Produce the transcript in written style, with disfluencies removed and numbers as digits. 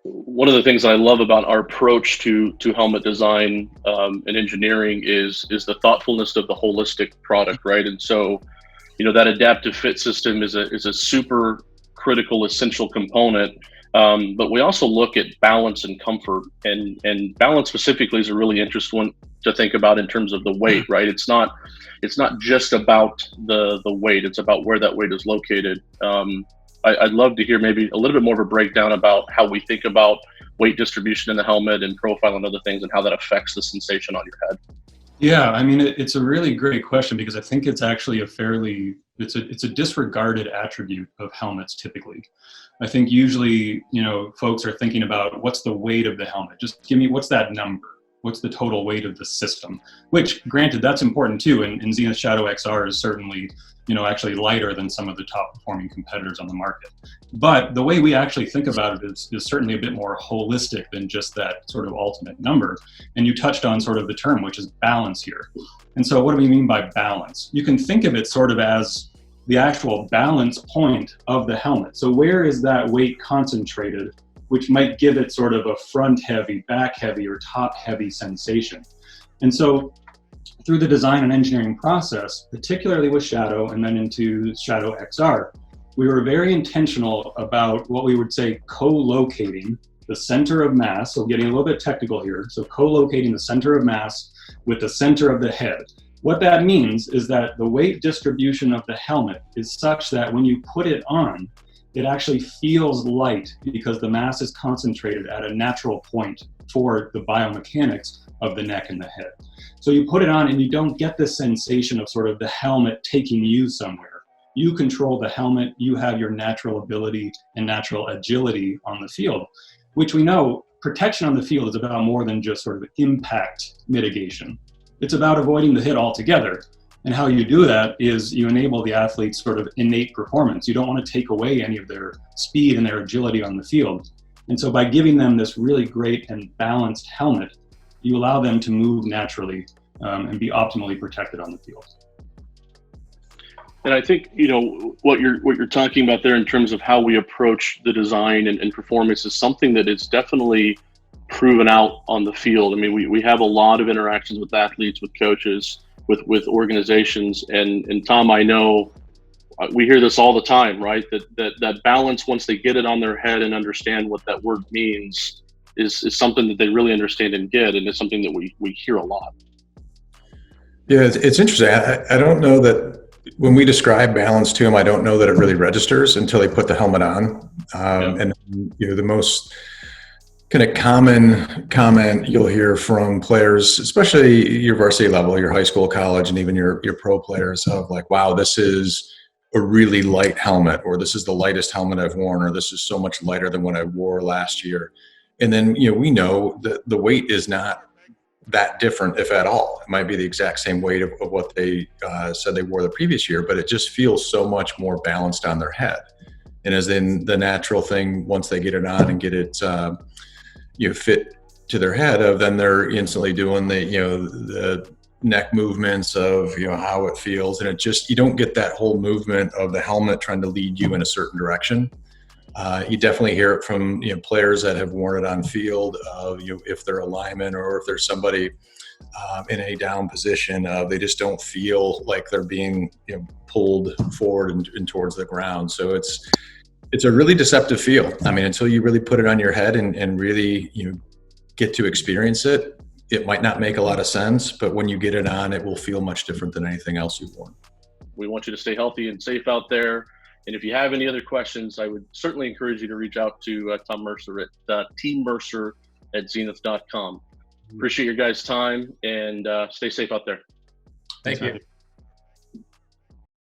one of the things that I love about our approach to helmet design and engineering is the thoughtfulness of the holistic product, right? And so, that adaptive fit system is a super critical, essential component. But we also look at balance and comfort, and balance specifically is a really interesting one to think about in terms of the weight, right? It's not just about the weight; it's about where that weight is located. I'd love to hear maybe a little bit more of a breakdown about how we think about weight distribution in the helmet and profile and other things, and how that affects the sensation on your head. Yeah, I mean, it's a really great question because I think it's actually it's a disregarded attribute of helmets typically. I think usually, folks are thinking about what's the weight of the helmet. Just give me, what's that number? What's the total weight of the system? Which, granted, that's important too. And Xenith Shadow XR is certainly, actually lighter than some of the top performing competitors on the market. But the way we actually think about it is certainly a bit more holistic than just that sort of ultimate number. And you touched on sort of the term, which is balance here. And so what do we mean by balance? You can think of it sort of as the actual balance point of the helmet. So where is that weight concentrated, which might give it sort of a front heavy, back heavy, or top heavy sensation. And so through the design and engineering process, particularly with Shadow and then into Shadow XR, we were very intentional about what we would say co-locating the center of mass, so getting a little bit technical here, so co-locating the center of mass with the center of the head. What that means is that the weight distribution of the helmet is such that when you put it on, it actually feels light because the mass is concentrated at a natural point for the biomechanics of the neck and the head. So you put it on and you don't get the sensation of sort of the helmet taking you somewhere. You control the helmet, you have your natural ability and natural agility on the field, which we know protection on the field is about more than just sort of impact mitigation. It's about avoiding the hit altogether. And how you do that is you enable the athlete's sort of innate performance. You don't want to take away any of their speed and their agility on the field. And so by giving them this really great and balanced helmet, you allow them to move naturally and be optimally protected on the field. And I think what you're talking about there in terms of how we approach the design and performance is something that is definitely proven out on the field. I mean, we have a lot of interactions with athletes, with coaches, with organizations, and Tom, I know we hear this all the time, right? That balance, once they get it on their head and understand what that word means, is something that they really understand and get, and it's something that we hear a lot. Yeah, it's interesting. I don't know that when we describe balance to them, I don't know that it really registers until they put the helmet on. And the most kind of common comment you'll hear from players, especially your varsity level, your high school, college, and even your pro players, of like, wow, this is a really light helmet, or this is the lightest helmet I've worn, or this is so much lighter than what I wore last year. And then, we know that the weight is not that different, if at all. It might be the exact same weight of what they said they wore the previous year, but it just feels so much more balanced on their head. And as in the natural thing, once they get it on and get it fit to their head, then they're instantly doing the neck movements of how it feels, and it just, you don't get that whole movement of the helmet trying to lead you in a certain direction. You definitely hear it from players that have worn it on field, if they're a lineman or if there's somebody in a down position, they just don't feel like they're being pulled forward and towards the ground. So it's a really deceptive feel. I mean, until you really put it on your head and really get to experience it, it might not make a lot of sense, but when you get it on, it will feel much different than anything else you've worn. We want you to stay healthy and safe out there. And if you have any other questions, I would certainly encourage you to reach out to Tom Mercer at teammercer@xenith.com. Appreciate your guys' time, and stay safe out there. Thank you.